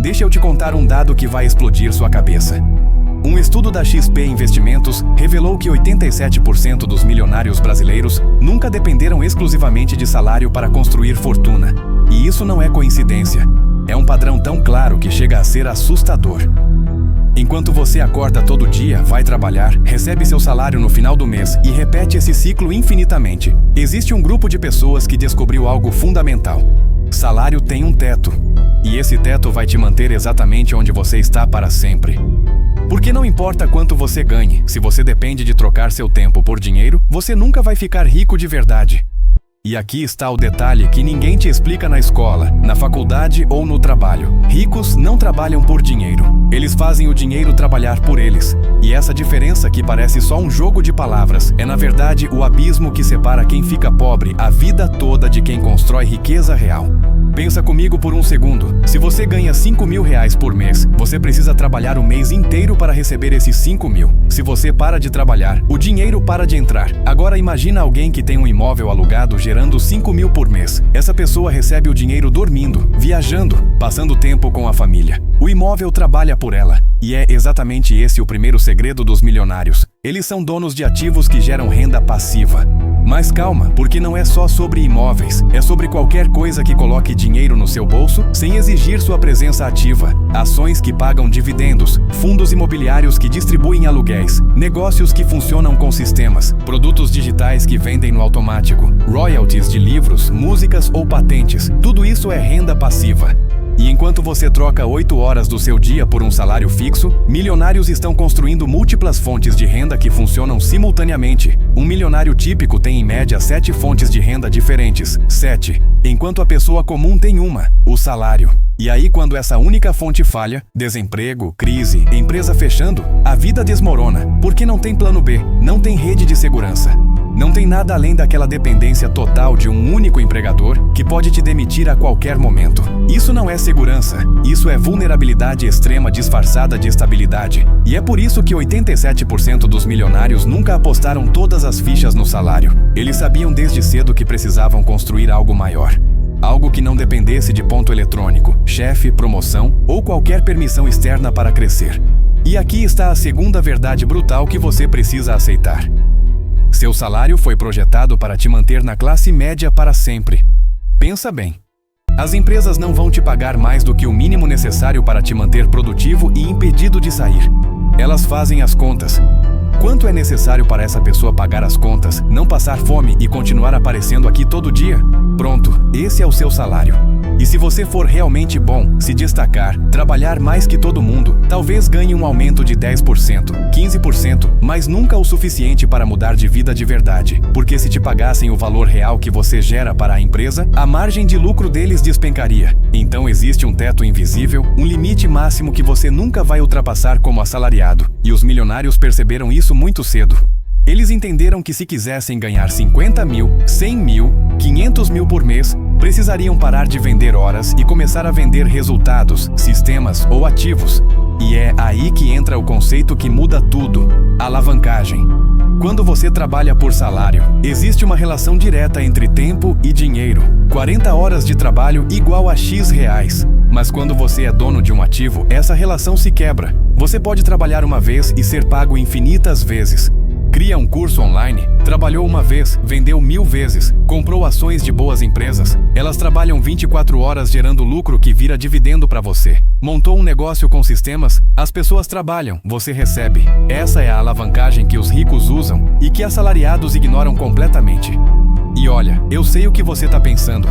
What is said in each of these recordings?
deixa eu te contar um dado que vai explodir sua cabeça. Um estudo da XP Investimentos revelou que 87% dos milionários brasileiros nunca dependeram exclusivamente de salário para construir fortuna. E isso não é coincidência. É um padrão tão claro que chega a ser assustador. Enquanto você acorda todo dia, vai trabalhar, recebe seu salário no final do mês e repete esse ciclo infinitamente, existe um grupo de pessoas que descobriu algo fundamental. Salário tem um teto. E esse teto vai te manter exatamente onde você está para sempre. Porque não importa quanto você ganhe, se você depende de trocar seu tempo por dinheiro, você nunca vai ficar rico de verdade. E aqui está o detalhe que ninguém te explica na escola, na faculdade ou no trabalho. Ricos não trabalham por dinheiro. Eles fazem o dinheiro trabalhar por eles. E essa diferença, que parece só um jogo de palavras, é na verdade o abismo que separa quem fica pobre a vida toda de quem constrói riqueza real. Pensa comigo por um segundo. Se você ganha 5 mil reais por mês, você precisa trabalhar o mês inteiro para receber esses 5 mil. Se você para de trabalhar, o dinheiro para de entrar. Agora imagina alguém que tem um imóvel alugado gerando 5 mil por mês. Essa pessoa recebe o dinheiro dormindo, viajando, passando tempo com a família. O imóvel trabalha por ela. E é exatamente esse o primeiro segredo dos milionários. Eles são donos de ativos que geram renda passiva. Mas calma, porque não é só sobre imóveis, é sobre qualquer coisa que coloque dinheiro no seu bolso sem exigir sua presença ativa. Ações que pagam dividendos, fundos imobiliários que distribuem aluguéis, negócios que funcionam com sistemas, produtos digitais que vendem no automático, royalties de livros, músicas ou patentes. Tudo isso é renda passiva. E enquanto você troca 8 horas do seu dia por um salário fixo, milionários estão construindo múltiplas fontes de renda que funcionam simultaneamente. Um milionário típico tem em média 7 fontes de renda diferentes. 7. Enquanto a pessoa comum tem uma, o salário. E aí, quando essa única fonte falha, desemprego, crise, empresa fechando, a vida desmorona, porque não tem plano B, não tem rede de segurança. Não tem nada além daquela dependência total de um único empregador que pode te demitir a qualquer momento. Isso não é segurança, isso é vulnerabilidade extrema disfarçada de estabilidade. E é por isso que 87% dos milionários nunca apostaram todas as fichas no salário. Eles sabiam desde cedo que precisavam construir algo maior. Algo que não dependesse de ponto eletrônico, chefe, promoção ou qualquer permissão externa para crescer. E aqui está a segunda verdade brutal que você precisa aceitar. Seu salário foi projetado para te manter na classe média para sempre. Pensa bem. As empresas não vão te pagar mais do que o mínimo necessário para te manter produtivo e impedido de sair. Elas fazem as contas. Quanto é necessário para essa pessoa pagar as contas, não passar fome e continuar aparecendo aqui todo dia? Pronto, esse é o seu salário. E se você for realmente bom, se destacar, trabalhar mais que todo mundo, talvez ganhe um aumento de 10%, 15%, mas nunca o suficiente para mudar de vida de verdade. Porque se te pagassem o valor real que você gera para a empresa, a margem de lucro deles despencaria. Então existe um teto invisível, um limite máximo que você nunca vai ultrapassar como assalariado. E os milionários perceberam isso muito cedo. Eles entenderam que se quisessem ganhar 50 mil, 100 mil, 500 mil por mês, precisariam parar de vender horas e começar a vender resultados, sistemas ou ativos. E é aí que entra o conceito que muda tudo: alavancagem. Quando você trabalha por salário, existe uma relação direta entre tempo e dinheiro. 40 horas de trabalho igual a X reais. Mas quando você é dono de um ativo, essa relação se quebra. Você pode trabalhar uma vez e ser pago infinitas vezes. Cria um curso online, trabalhou uma vez, vendeu 1000 vezes, comprou ações de boas empresas. Elas trabalham 24 horas gerando lucro que vira dividendo para você. Montou um negócio com sistemas, as pessoas trabalham, você recebe. Essa é a alavancagem que os ricos usam e que assalariados ignoram completamente. E olha, eu sei o que você está pensando.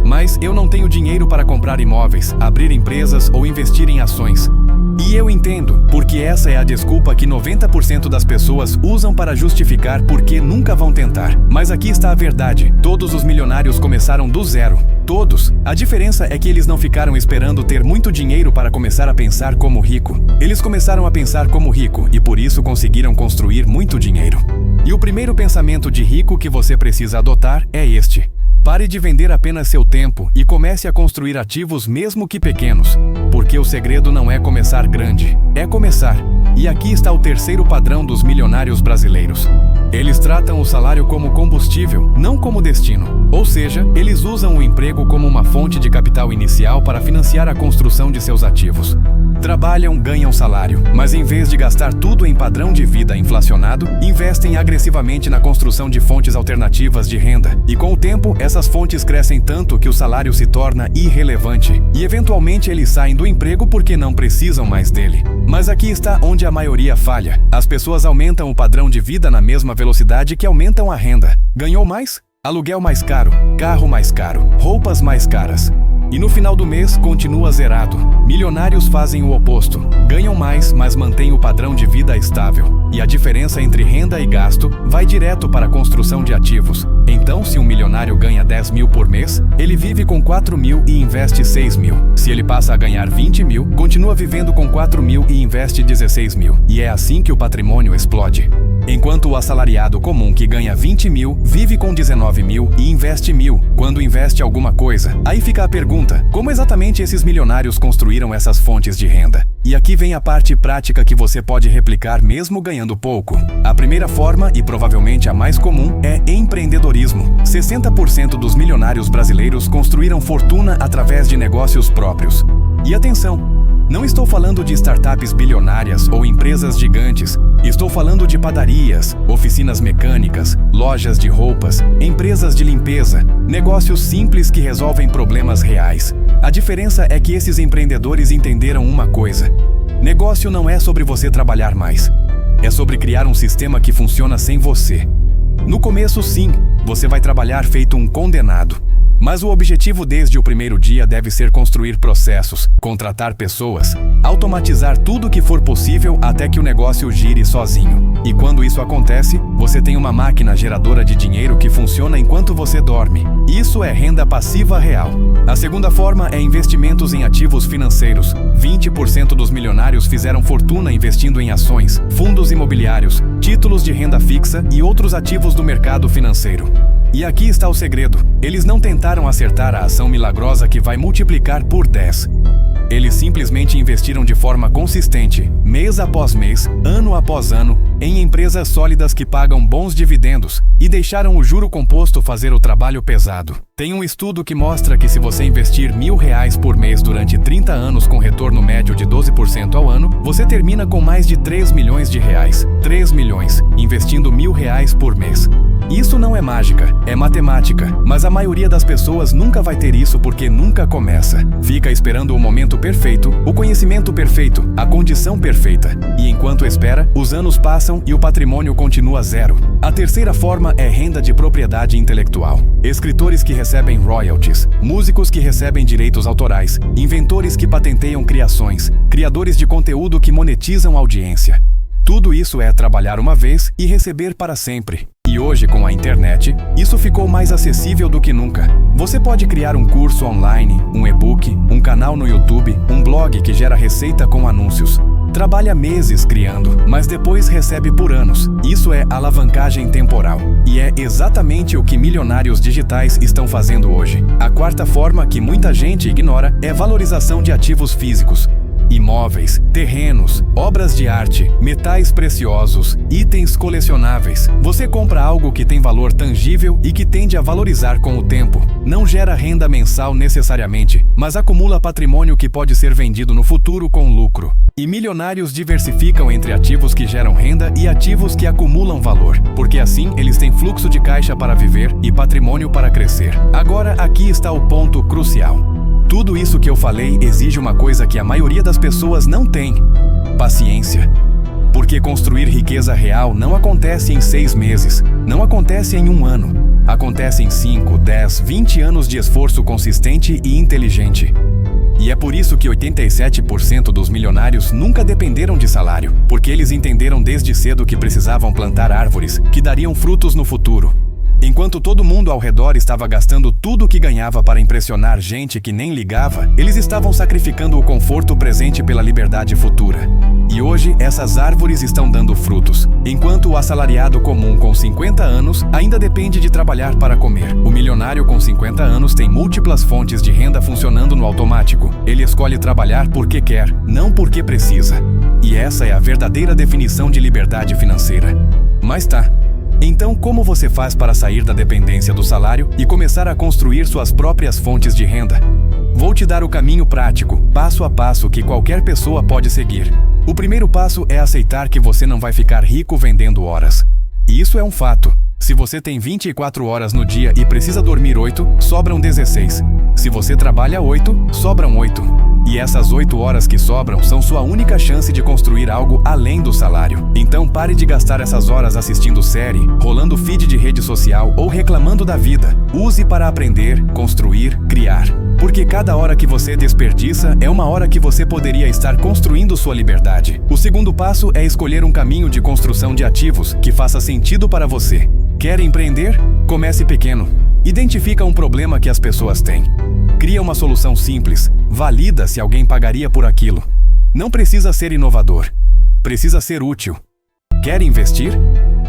Mas eu não tenho dinheiro para comprar imóveis, abrir empresas ou investir em ações. E eu entendo, porque essa é a desculpa que 90% das pessoas usam para justificar por que nunca vão tentar. Mas aqui está a verdade: todos os milionários começaram do zero. Todos. A diferença é que eles não ficaram esperando ter muito dinheiro para começar a pensar como rico. Eles começaram a pensar como rico e por isso conseguiram construir muito dinheiro. E o primeiro pensamento de rico que você precisa adotar é este: pare de vender apenas seu tempo e comece a construir ativos mesmo que pequenos. Porque o segredo não é começar grande, é começar. E aqui está o terceiro padrão dos milionários brasileiros. Eles tratam o salário como combustível, não como destino. Ou seja, eles usam o emprego como uma fonte de capital inicial para financiar a construção de seus ativos. Trabalham, ganham salário, mas em vez de gastar tudo em padrão de vida inflacionado, investem agressivamente na construção de fontes alternativas de renda. E com o tempo, essas fontes crescem tanto que o salário se torna irrelevante. E eventualmente eles saem do emprego porque não precisam mais dele. Mas aqui está onde a maioria falha. As pessoas aumentam o padrão de vida na mesma velocidade que aumentam a renda. Ganhou mais? Aluguel mais caro, carro mais caro, roupas mais caras. E no final do mês, continua zerado. Milionários fazem o oposto. Ganham mais, mas mantêm o padrão de vida estável. E a diferença entre renda e gasto vai direto para a construção de ativos. Então, se um milionário ganha 10 mil por mês, ele vive com 4 mil e investe 6 mil. Se ele passa a ganhar 20 mil, continua vivendo com 4 mil e investe 16 mil. E é assim que o patrimônio explode. Enquanto o assalariado comum que ganha 20 mil, vive com 19 mil e investe 1.000, quando investe alguma coisa. Aí fica a pergunta, como exatamente esses milionários construíram essas fontes de renda? E aqui vem a parte prática que você pode replicar mesmo ganhando pouco. A primeira forma, e provavelmente a mais comum, é empreendedorismo. 60% dos milionários brasileiros construíram fortuna através de negócios próprios. E atenção! Não estou falando de startups bilionárias ou empresas gigantes. Estou falando de padarias, oficinas mecânicas, lojas de roupas, empresas de limpeza, negócios simples que resolvem problemas reais. A diferença é que esses empreendedores entenderam uma coisa: negócio não é sobre você trabalhar mais. É sobre criar um sistema que funciona sem você. No começo, sim, você vai trabalhar feito um condenado. Mas o objetivo desde o primeiro dia deve ser construir processos, contratar pessoas, automatizar tudo o que for possível até que o negócio gire sozinho. E quando isso acontece, você tem uma máquina geradora de dinheiro que funciona enquanto você dorme. Isso é renda passiva real. A segunda forma é investimentos em ativos financeiros. 20% dos milionários fizeram fortuna investindo em ações, fundos imobiliários, títulos de renda fixa e outros ativos do mercado financeiro. E aqui está o segredo. Eles não tentaram acertar a ação milagrosa que vai multiplicar por 10. Eles simplesmente investiram de forma consistente, mês após mês, ano após ano, em empresas sólidas que pagam bons dividendos e deixaram o juro composto fazer o trabalho pesado. Tem um estudo que mostra que se você investir R$1.000 por mês durante 30 anos com retorno médio de 12% ao ano, você termina com mais de 3 milhões de reais. 3 milhões, investindo R$1.000 por mês. Isso não é mágica, é matemática, mas a maioria das pessoas nunca vai ter isso porque nunca começa. Fica esperando o momento perfeito, o conhecimento perfeito, a condição perfeita. E enquanto espera, os anos passam e o patrimônio continua zero. A terceira forma é renda de propriedade intelectual. Escritores que recebem royalties, músicos que recebem direitos autorais, inventores que patenteiam criações, criadores de conteúdo que monetizam audiência. Tudo isso é trabalhar uma vez e receber para sempre. E hoje, com a internet, isso ficou mais acessível do que nunca. Você pode criar um curso online, um e-book, um canal no YouTube, um blog que gera receita com anúncios. Trabalha meses criando, mas depois recebe por anos. Isso é alavancagem temporal. E é exatamente o que milionários digitais estão fazendo hoje. A quarta forma, que muita gente ignora, é valorização de ativos físicos. Imóveis, terrenos, obras de arte, metais preciosos, itens colecionáveis. Você compra algo que tem valor tangível e que tende a valorizar com o tempo. Não gera renda mensal necessariamente, mas acumula patrimônio que pode ser vendido no futuro com lucro. E milionários diversificam entre ativos que geram renda e ativos que acumulam valor, porque assim eles têm fluxo de caixa para viver e patrimônio para crescer. Agora aqui está o ponto crucial. Tudo isso que eu falei exige uma coisa que a maioria das pessoas não tem: paciência. Porque construir riqueza real não acontece em 6 meses, não acontece em 1 ano. Acontece em 5, 10, 20 anos de esforço consistente e inteligente. E é por isso que 87% dos milionários nunca dependeram de salário, porque eles entenderam desde cedo que precisavam plantar árvores que dariam frutos no futuro. Enquanto todo mundo ao redor estava gastando tudo o que ganhava para impressionar gente que nem ligava, eles estavam sacrificando o conforto presente pela liberdade futura. E hoje, essas árvores estão dando frutos, enquanto o assalariado comum com 50 anos ainda depende de trabalhar para comer. O milionário com 50 anos tem múltiplas fontes de renda funcionando no automático. Ele escolhe trabalhar porque quer, não porque precisa. E essa é a verdadeira definição de liberdade financeira. Mas tá. Então, como você faz para sair da dependência do salário e começar a construir suas próprias fontes de renda? Vou te dar o caminho prático, passo a passo, que qualquer pessoa pode seguir. O primeiro passo é aceitar que você não vai ficar rico vendendo horas. E isso é um fato. Se você tem 24 horas no dia e precisa dormir 8, sobram 16. Se você trabalha 8, sobram 8. E essas 8 horas que sobram são sua única chance de construir algo além do salário. Então pare de gastar essas horas assistindo série, rolando feed de rede social ou reclamando da vida. Use para aprender, construir, criar. Porque cada hora que você desperdiça é uma hora que você poderia estar construindo sua liberdade. O segundo passo é escolher um caminho de construção de ativos que faça sentido para você. Quer empreender? Comece pequeno. Identifica um problema que as pessoas têm. Cria uma solução simples. Valida se alguém pagaria por aquilo. Não precisa ser inovador. Precisa ser útil. Quer investir?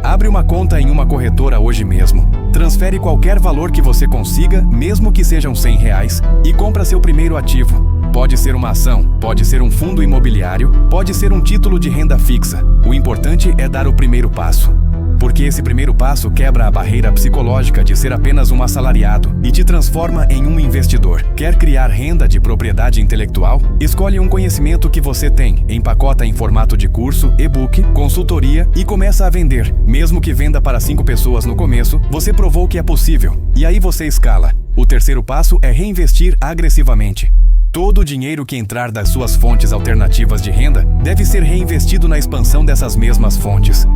Abre uma conta em uma corretora hoje mesmo. Transfere qualquer valor que você consiga, mesmo que sejam R$100, e compra seu primeiro ativo. Pode ser uma ação, pode ser um fundo imobiliário, pode ser um título de renda fixa. O importante é dar o primeiro passo. Porque esse primeiro passo quebra a barreira psicológica de ser apenas um assalariado e te transforma em um investidor. Quer criar renda de propriedade intelectual? Escolhe um conhecimento que você tem, empacota em formato de curso, e-book, consultoria e começa a vender. Mesmo que venda para 5 pessoas no começo, você provou que é possível. E aí você escala. O terceiro passo é reinvestir agressivamente. Todo o dinheiro que entrar das suas fontes alternativas de renda deve ser reinvestido na expansão dessas mesmas fontes.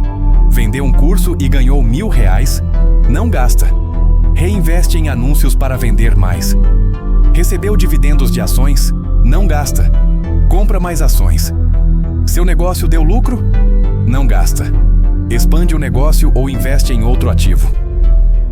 Vendeu um curso e ganhou R$1.000? Não gasta. Reinveste em anúncios para vender mais. Recebeu dividendos de ações? Não gasta. Compra mais ações. Seu negócio deu lucro? Não gasta. Expande o negócio ou investe em outro ativo.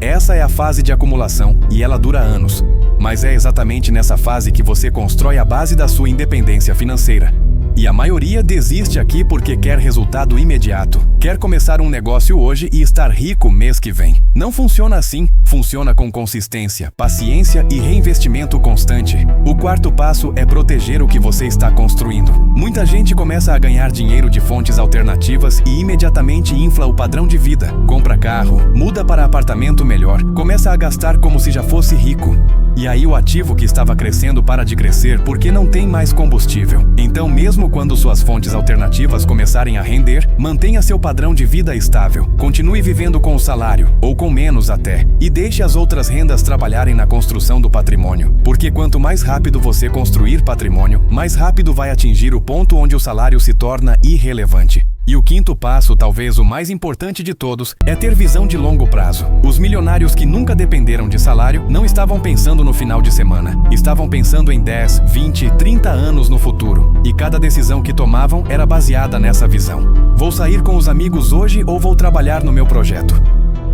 Essa é a fase de acumulação e ela dura anos. Mas é exatamente nessa fase que você constrói a base da sua independência financeira. E a maioria desiste aqui porque quer resultado imediato. Quer começar um negócio hoje e estar rico mês que vem. Não funciona assim. Funciona com consistência, paciência e reinvestimento constante. O quarto passo é proteger o que você está construindo. Muita gente começa a ganhar dinheiro de fontes alternativas e imediatamente infla o padrão de vida. Compra carro, muda para apartamento melhor, começa a gastar como se já fosse rico. E aí o ativo que estava crescendo para de crescer porque não tem mais combustível. Então, mesmo quando suas fontes alternativas começarem a render, mantenha seu padrão de vida estável. Continue vivendo com o salário, ou com menos até, e deixe as outras rendas trabalharem na construção do patrimônio. Porque quanto mais rápido você construir patrimônio, mais rápido vai atingir o ponto onde o salário se torna irrelevante. E o quinto passo, talvez o mais importante de todos, é ter visão de longo prazo. Os milionários que nunca dependeram de salário não estavam pensando no final de semana. Estavam pensando em 10, 20, 30 anos no futuro. E cada decisão que tomavam era baseada nessa visão. Vou sair com os amigos hoje ou vou trabalhar no meu projeto?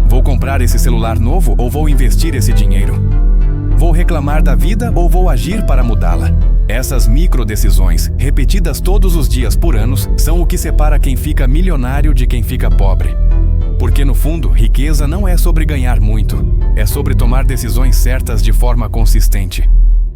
Vou comprar esse celular novo ou vou investir esse dinheiro? Vou reclamar da vida ou vou agir para mudá-la? Essas microdecisões, repetidas todos os dias por anos, são o que separa quem fica milionário de quem fica pobre. Porque no fundo, riqueza não é sobre ganhar muito, é sobre tomar decisões certas de forma consistente.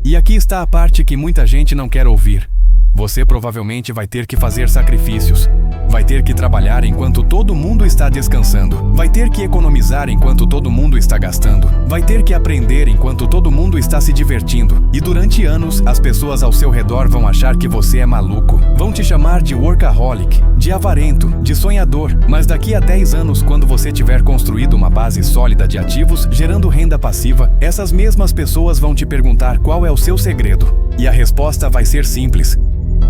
E aqui está a parte que muita gente não quer ouvir. Você provavelmente vai ter que fazer sacrifícios. Vai ter que trabalhar enquanto todo mundo está descansando. Vai ter que economizar enquanto todo mundo está gastando. Vai ter que aprender enquanto todo mundo está se divertindo. E durante anos, as pessoas ao seu redor vão achar que você é maluco. Vão te chamar de workaholic, de avarento, de sonhador. Mas daqui a 10 anos, quando você tiver construído uma base sólida de ativos, gerando renda passiva, essas mesmas pessoas vão te perguntar qual é o seu segredo. E a resposta vai ser simples.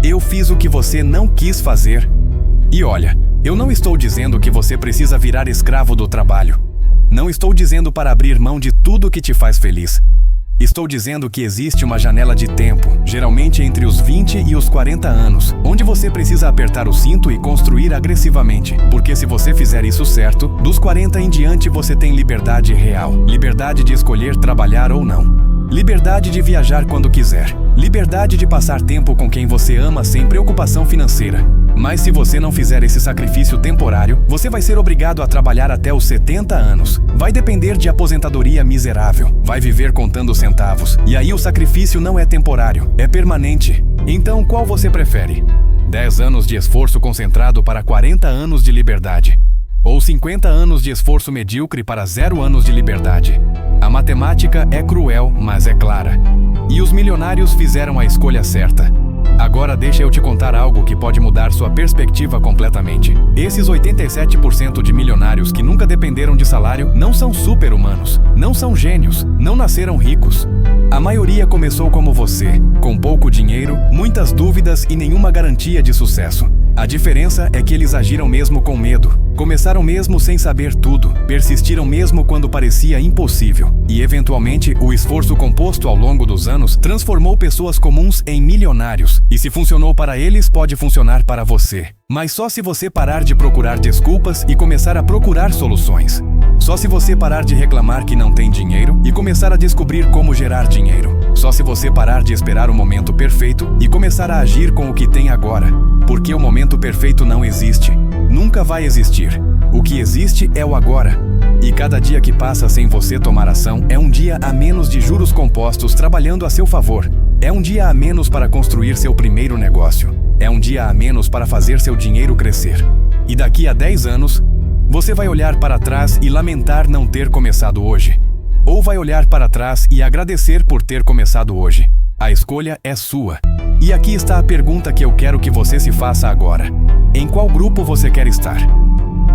Eu fiz o que você não quis fazer. E olha, eu não estou dizendo que você precisa virar escravo do trabalho. Não estou dizendo para abrir mão de tudo que te faz feliz. Estou dizendo que existe uma janela de tempo, geralmente entre os 20 e os 40 anos, onde você precisa apertar o cinto e construir agressivamente. Porque se você fizer isso certo, dos 40 em diante você tem liberdade real. Liberdade de escolher trabalhar ou não. Liberdade de viajar quando quiser. Liberdade de passar tempo com quem você ama sem preocupação financeira. Mas se você não fizer esse sacrifício temporário, você vai ser obrigado a trabalhar até os 70 anos. Vai depender de aposentadoria miserável. Vai viver contando centavos. E aí o sacrifício não é temporário, é permanente. Então, qual você prefere? 10 anos de esforço concentrado para 40 anos de liberdade. Ou 50 anos de esforço medíocre para 0 anos de liberdade. A matemática é cruel, mas é clara. E os milionários fizeram a escolha certa. Agora deixa eu te contar algo que pode mudar sua perspectiva completamente. Esses 87% de milionários que nunca dependeram de salário não são super-humanos, não são gênios, não nasceram ricos. A maioria começou como você, com pouco dinheiro, muitas dúvidas e nenhuma garantia de sucesso. A diferença é que eles agiram mesmo com medo, começaram mesmo sem saber tudo, persistiram mesmo quando parecia impossível. E eventualmente, o esforço composto ao longo dos anos transformou pessoas comuns em milionários. E se funcionou para eles, pode funcionar para você. Mas só se você parar de procurar desculpas e começar a procurar soluções. Só se você parar de reclamar que não tem dinheiro e começar a descobrir como gerar dinheiro. Só se você parar de esperar o momento perfeito e começar a agir com o que tem agora. Porque o momento perfeito não existe. Nunca vai existir. O que existe é o agora. E cada dia que passa sem você tomar ação é um dia a menos de juros compostos trabalhando a seu favor. É um dia a menos para construir seu primeiro negócio. É um dia a menos para fazer seu dinheiro crescer. E daqui a 10 anos, você vai olhar para trás e lamentar não ter começado hoje. Ou vai olhar para trás e agradecer por ter começado hoje. A escolha é sua. E aqui está a pergunta que eu quero que você se faça agora. Em qual grupo você quer estar?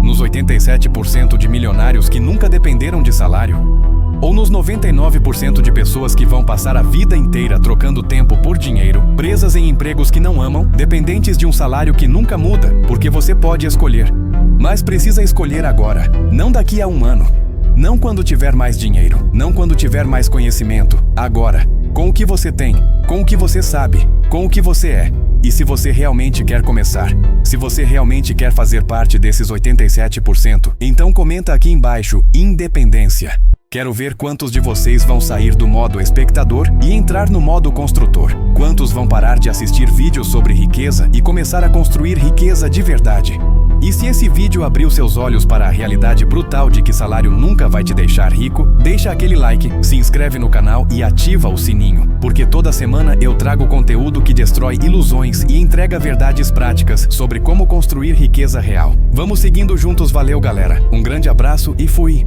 Nos 87% de milionários que nunca dependeram de salário? Ou nos 99% de pessoas que vão passar a vida inteira trocando tempo por dinheiro, presas em empregos que não amam, dependentes de um salário que nunca muda, porque você pode escolher. Mas precisa escolher agora, não daqui a 1 ano. Não quando tiver mais dinheiro, não quando tiver mais conhecimento, agora. Com o que você tem, com o que você sabe, com o que você é. E se você realmente quer começar, se você realmente quer fazer parte desses 87%, então comenta aqui embaixo, independência. Quero ver quantos de vocês vão sair do modo espectador e entrar no modo construtor. Quantos vão parar de assistir vídeos sobre riqueza e começar a construir riqueza de verdade. E se esse vídeo abriu seus olhos para a realidade brutal de que salário nunca vai te deixar rico, deixa aquele like, se inscreve no canal e ativa o sininho, porque toda semana eu trago conteúdo que destrói ilusões e entrega verdades práticas sobre como construir riqueza real. Vamos seguindo juntos, valeu galera, um grande abraço e fui!